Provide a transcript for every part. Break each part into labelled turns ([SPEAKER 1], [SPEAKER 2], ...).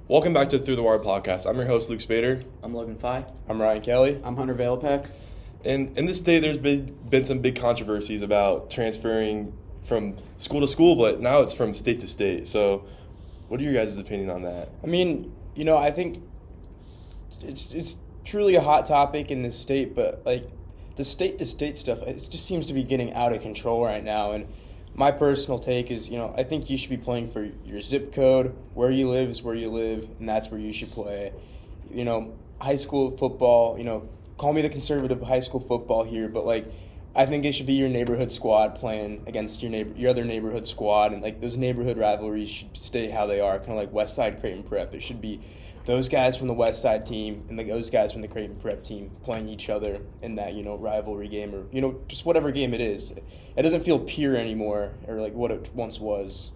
[SPEAKER 1] Welcome back to Through the Wire podcast. I'm your host, Luke Spader.
[SPEAKER 2] I'm Logan Fye.
[SPEAKER 3] I'm Ryan Kelly.
[SPEAKER 4] I'm Hunter Veylupek.
[SPEAKER 1] And in this state, there's been some big controversies about transferring from school to school, but now it's from state to state. So what are your guys' opinion on that?
[SPEAKER 3] I mean, I think it's truly a hot topic in this state, but like the state to state stuff, it just seems to be getting out of control right now. And my personal take is, I think you should be playing for your zip code. Where you live is where you live, and that's where you should play. High school football, call me the conservative high school football here, but like I think it should be your neighborhood squad playing against your other neighborhood squad, and like those neighborhood rivalries should stay how they are, kind of like West Side Creighton Prep. It should be those guys from the West Side team and those guys from the Creighton Prep team playing each other in that, rivalry game or, just whatever game it is. It doesn't feel pure anymore or like what it once was.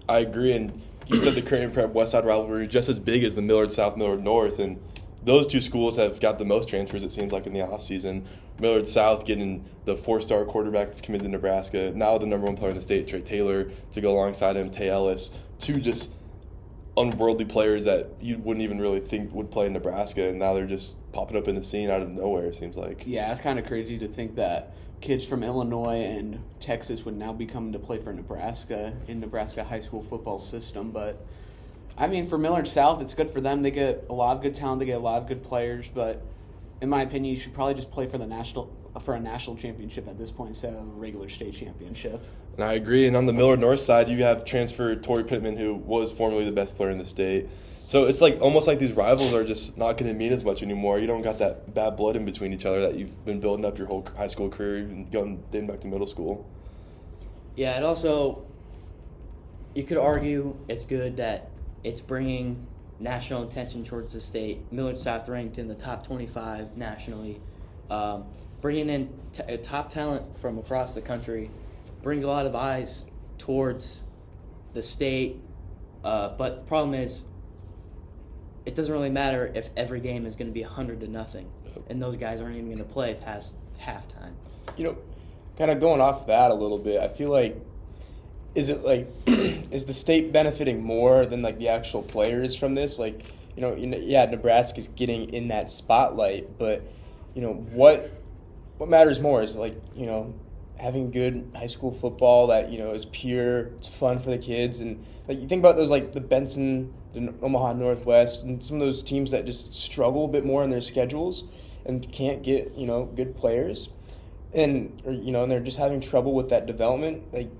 [SPEAKER 1] I agree, and you said the Creighton Prep West Side rivalry just as big as the Millard South, Millard North, and those two schools have got the most transfers, it seems like, in the offseason. Millard South getting the four-star quarterback that's committed to Nebraska, now the number one player in the state, Trey Taylor, to go alongside him, Tay Ellis, two just unworldly players that you wouldn't even really think would play in Nebraska, and now they're just popping up in the scene out of nowhere, it seems like.
[SPEAKER 4] Yeah, it's kind of crazy to think that kids from Illinois and Texas would now be coming to play for Nebraska in Nebraska high school football system. But, I mean, for Millard South, it's good for them. They get a lot of good talent. They get a lot of good players. But, in my opinion, you should probably just play for a national championship at this point instead of a regular state championship.
[SPEAKER 1] And I agree. And on the Millard North side, you have transfer Torrey Pittman, who was formerly the best player in the state. So it's like almost like these rivals are just not going to mean as much anymore. You don't got that bad blood in between each other that you've been building up your whole high school career and going dating back to middle school.
[SPEAKER 2] Yeah, it also, you could argue it's good that it's bringing national attention towards the state. Millard South ranked in the top 25 nationally. Bringing in top talent from across the country brings a lot of eyes towards the state. But the problem is, it doesn't really matter if every game is going to be 100-0, and those guys aren't even going to play past halftime.
[SPEAKER 3] Kind of going off that a little bit, I feel like, is the state benefiting more than like the actual players from this? Like, Nebraska's getting in that spotlight, but what matters more is like, having good high school football that, is pure, it's fun for the kids. And like you think about those like the Benson, the Omaha Northwest, and some of those teams that just struggle a bit more in their schedules and can't get, good players. And they're just having trouble with that development. Like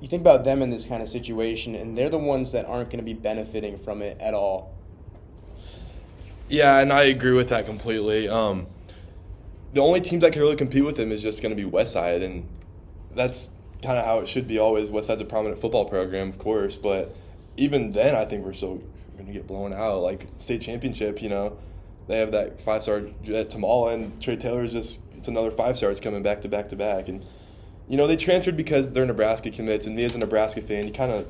[SPEAKER 3] you think about them in this kind of situation, and they're the ones that aren't going to be benefiting from it at all.
[SPEAKER 1] Yeah, and I agree with that completely. The only teams that can really compete with them is just going to be West Side, and that's kind of how it should be always. West Side's a prominent football program, of course, but even then I think we're still going to get blown out. Like state championship, they have that 5-star at Tamala, and Trey Taylor is it's another 5-star. It's coming back to back to back. And, they transferred because they're Nebraska commits, and me as a Nebraska fan, you kind of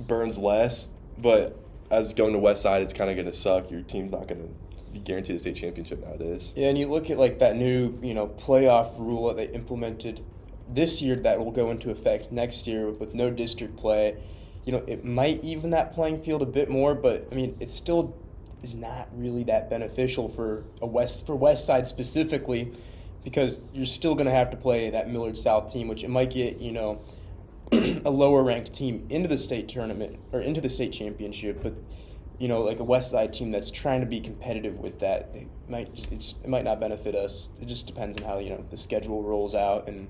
[SPEAKER 1] burns less, but as going to West Side, it's kind of going to suck. Your team's not going to be guaranteed a state championship nowadays.
[SPEAKER 3] Yeah, and you look at like that new, playoff rule that they implemented this year that will go into effect next year with no district play. It might even that playing field a bit more, but I mean, it still is not really that beneficial for West Side specifically, because you're still going to have to play that Millard South team, which it might get, a lower ranked team into the state tournament or into the state championship, but like a West Side team that's trying to be competitive with that, it might not benefit us. It just depends on how the schedule rolls out and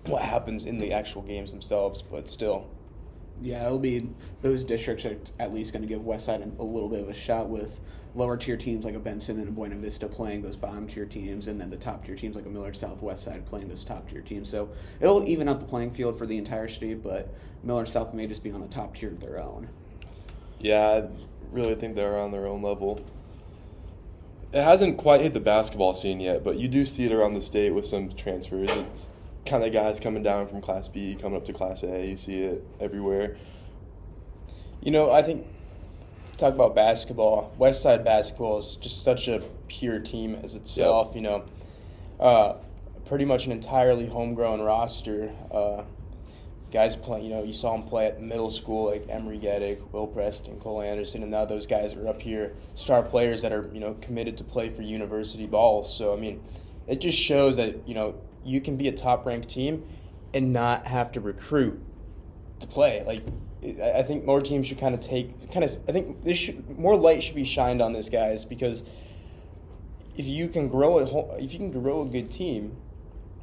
[SPEAKER 3] what happens in the actual games themselves. But still,
[SPEAKER 4] Yeah, it'll be those districts are at least going to give West Side a little bit of a shot with lower tier teams like a Benson and a Buena Vista playing those bottom tier teams, and then the top tier teams like a Millard Southwest Side playing those top tier teams. So it'll even out the playing field for the entire state, but Millard South may just be on a top tier of their own.
[SPEAKER 1] Yeah, I really think they're on their own level. It hasn't quite hit the basketball scene yet, but you do see it around the state with some transfers. It's kind of guys coming down from Class B, coming up to Class A. You see it everywhere.
[SPEAKER 3] I think, talk about basketball, West Side basketball is just such a pure team as itself. Yep. Pretty much an entirely homegrown roster. guys play. You saw them play at the middle school, like Emery Geddick, Will Preston, Cole Anderson, and now those guys are up here, star players that are committed to play for university ball. So I mean, it just shows that you can be a top-ranked team and not have to recruit to play. Like, I think more teams should I think more light should be shined on this, guys, because if you can grow a good team,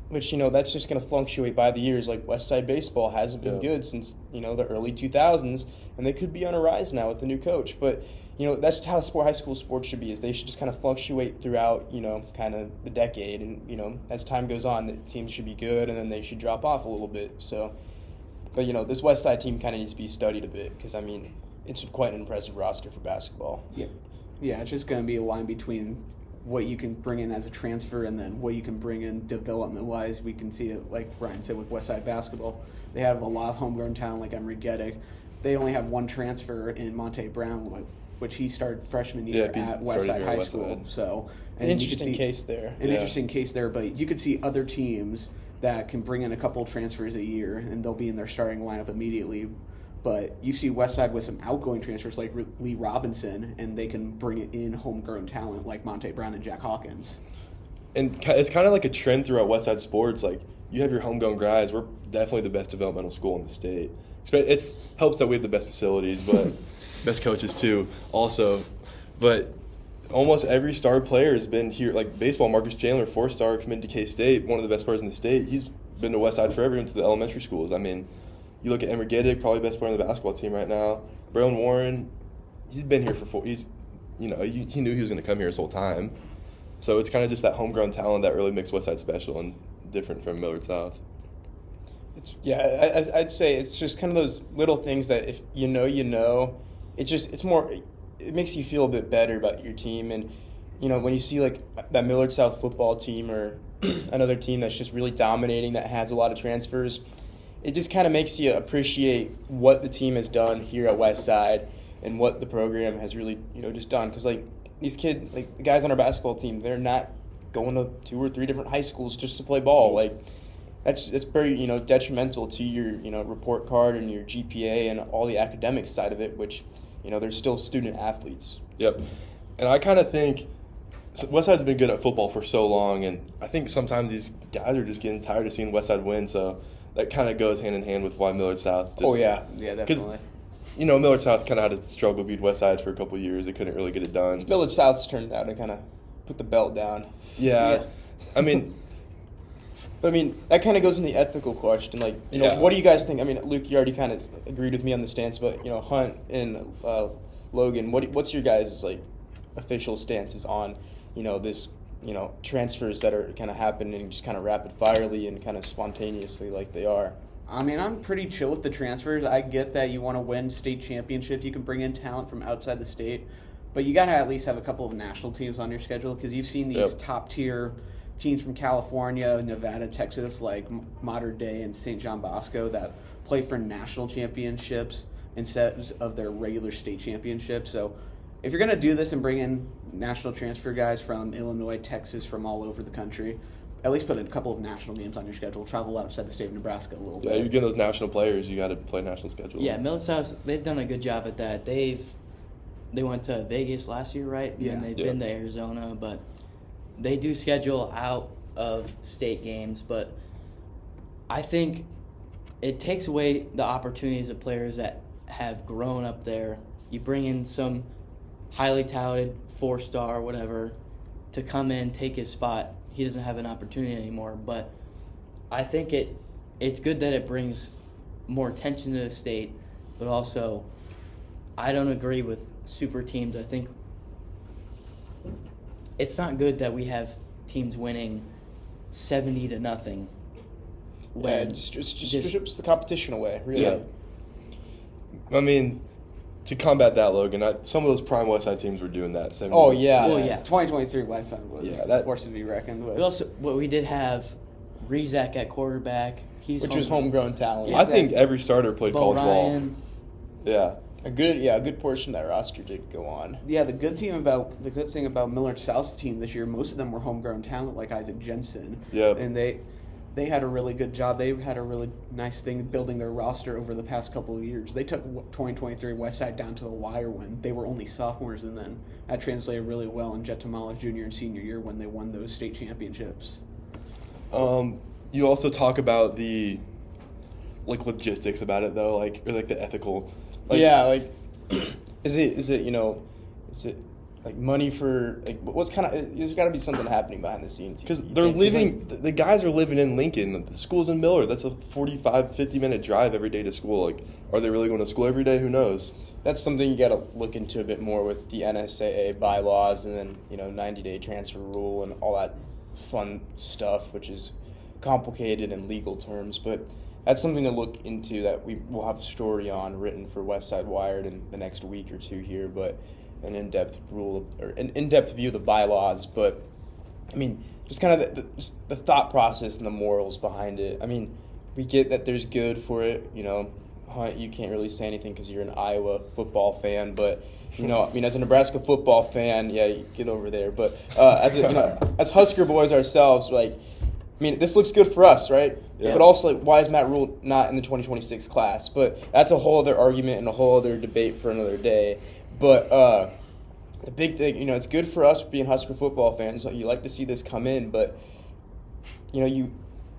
[SPEAKER 3] which that's just going to fluctuate by the years. Like Westside baseball hasn't been good since the early 2000s, and they could be on a rise now with the new coach. But that's how high school sports should be. Is they should just kind of fluctuate throughout kind of the decade, and as time goes on, the teams should be good, and then they should drop off a little bit. So, but this Westside team kind of needs to be studied a bit, because I mean it's quite an impressive roster for basketball.
[SPEAKER 4] Yeah, it's just going to be a line between what you can bring in as a transfer and then what you can bring in development-wise. We can see it, like Brian said, with Westside basketball. They have a lot of homegrown talent like Emery Geddick. They only have one transfer in Monte Brown, which he started freshman year at Westside High School. So,
[SPEAKER 3] an interesting case there.
[SPEAKER 4] Interesting case there, but you could see other teams that can bring in a couple transfers a year, and they'll be in their starting lineup immediately. But you see Westside with some outgoing transfers like Lee Robinson, and they can bring in homegrown talent like Monte Brown and Jack Hawkins.
[SPEAKER 1] And it's kind of like a trend throughout Westside sports. Like, you have your homegrown guys. We're definitely the best developmental school in the state. It helps that we have the best facilities, but best coaches too also. But almost every star player has been here. Like baseball, Marcus Chandler, 4-star, committed to K-State, one of the best players in the state. He's been to Westside forever, into the elementary schools. I mean, you look at Emery Geddick, probably best player on the basketball team right now. Braylon Warren, he's been here for he knew he was going to come here his whole time. So it's kind of just that homegrown talent that really makes Westside special and different from Millard South.
[SPEAKER 3] I'd say it's just kind of those little things that if it makes you feel a bit better about your team. And when you see like that Millard South football team or another team that's just really dominating, that has a lot of transfers, it just kind of makes you appreciate what the team has done here at Westside and what the program has really just done. Because like these kids, like the guys on our basketball team, they're not going to 2 or 3 different high schools just to play ball. Like that's very detrimental to your report card and your GPA and all the academic side of it, which they're still student athletes.
[SPEAKER 1] Yep. And I kind of think Westside's been good at football for so long, and I think sometimes these guys are just getting tired of seeing Westside win, so that kind of goes hand in hand with why Millard South just...
[SPEAKER 4] Yeah, definitely.
[SPEAKER 1] Millard South kind of had to struggle beat Westside for a couple of years. They couldn't really get it done.
[SPEAKER 3] Millard South's turned out to kind of put the belt down.
[SPEAKER 1] Yeah. I mean...
[SPEAKER 3] But, that kind of goes into the ethical question. Like, what do you guys think? Luke, you already kind of agreed with me on the stance, but, Hunt and Logan, what's your guys' official stances on, this, transfers that are kind of happening just kind of rapid-firely and kind of spontaneously like they are?
[SPEAKER 4] I'm pretty chill with the transfers. I get that you want to win state championships. You can bring in talent from outside the state, but you got to at least have a couple of national teams on your schedule, because you've seen these top-tier teams from California, Nevada, Texas, like Modern Day and St. John Bosco, that play for national championships instead of their regular state championships. So if you're going to do this and bring in national transfer guys from Illinois, Texas, from all over the country, at least put a couple of national games on your schedule. Travel outside the state of Nebraska a little bit.
[SPEAKER 1] Yeah, you're getting those national players. You got to play national schedule.
[SPEAKER 2] Yeah, Millard South, they've done a good job at that. They went to Vegas last year, right?
[SPEAKER 4] Yeah.
[SPEAKER 2] And they've been to Arizona, but they do schedule out of state games. But I think it takes away the opportunities of players that have grown up there. You bring in some highly touted 4-star, whatever, to come in, take his spot. He doesn't have an opportunity anymore. But I think it's good that it brings more attention to the state, but also I don't agree with super teams. I think it's not good that we have teams winning 70-0.
[SPEAKER 3] It just strips the competition away, really.
[SPEAKER 1] Yeah. To combat that, Logan, some of those prime Westside teams were doing that. 70.
[SPEAKER 3] Oh, yeah.
[SPEAKER 2] Well, yeah.
[SPEAKER 4] 2023 Westside was a force to be reckoned with.
[SPEAKER 2] We did have Rezak at quarterback.
[SPEAKER 3] Which was homegrown talent.
[SPEAKER 1] Yeah, I think every starter played college
[SPEAKER 2] Ryan.
[SPEAKER 1] ball. Yeah.
[SPEAKER 3] A good portion of that roster did go on.
[SPEAKER 4] Yeah, the good thing about Millard South's team this year, most of them were homegrown talent, like Isaac Jensen.
[SPEAKER 1] Yep.
[SPEAKER 4] And they had a really good job. They had a really nice thing building their roster over the past couple of years. They took 2023 Westside down to the wire when they were only sophomores, and then that translated really well in Jet Tamala junior and senior year when they won those state championships.
[SPEAKER 1] You also talk about the logistics about it though, or the ethical.
[SPEAKER 3] Is it like money for what's kind of there's got to be something happening behind the scenes
[SPEAKER 1] because they're living. The guys are living in Lincoln. The school's in Miller. That's a 50-minute drive every day to school. Are they really going to school every day? Who knows?
[SPEAKER 3] That's something you got to look into a bit more with the NSAA bylaws and then 90-day transfer rule and all that fun stuff, which is complicated in legal terms, but that's something to look into that we will have a story on written for Westside Wired in the next week or two here, but an in-depth view of the bylaws. But I mean, just kind of the thought process and the morals behind it. I mean, we get that there's good for it. Hunt, you can't really say anything because you're an Iowa football fan, but as a Nebraska football fan, yeah, you get over there. But as Husker boys ourselves, this looks good for us, right? Yeah. But also, why is Matt Rule not in the 2026 class? But that's a whole other argument and a whole other debate for another day. But the big thing, it's good for us being Husker football fans. You like to see this come in, but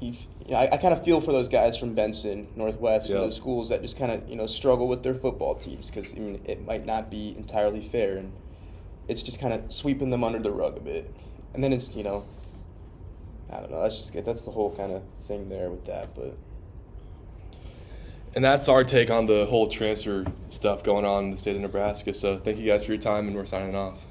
[SPEAKER 3] I kind of feel for those guys from Benson, Northwest, and those schools that just kind of struggle with their football teams because it might not be entirely fair, and it's just kind of sweeping them under the rug a bit. And then it's I don't know. That's the whole kind of thing there with that, but.
[SPEAKER 1] And that's our take on the whole transfer stuff going on in the state of Nebraska. So thank you guys for your time, and we're signing off.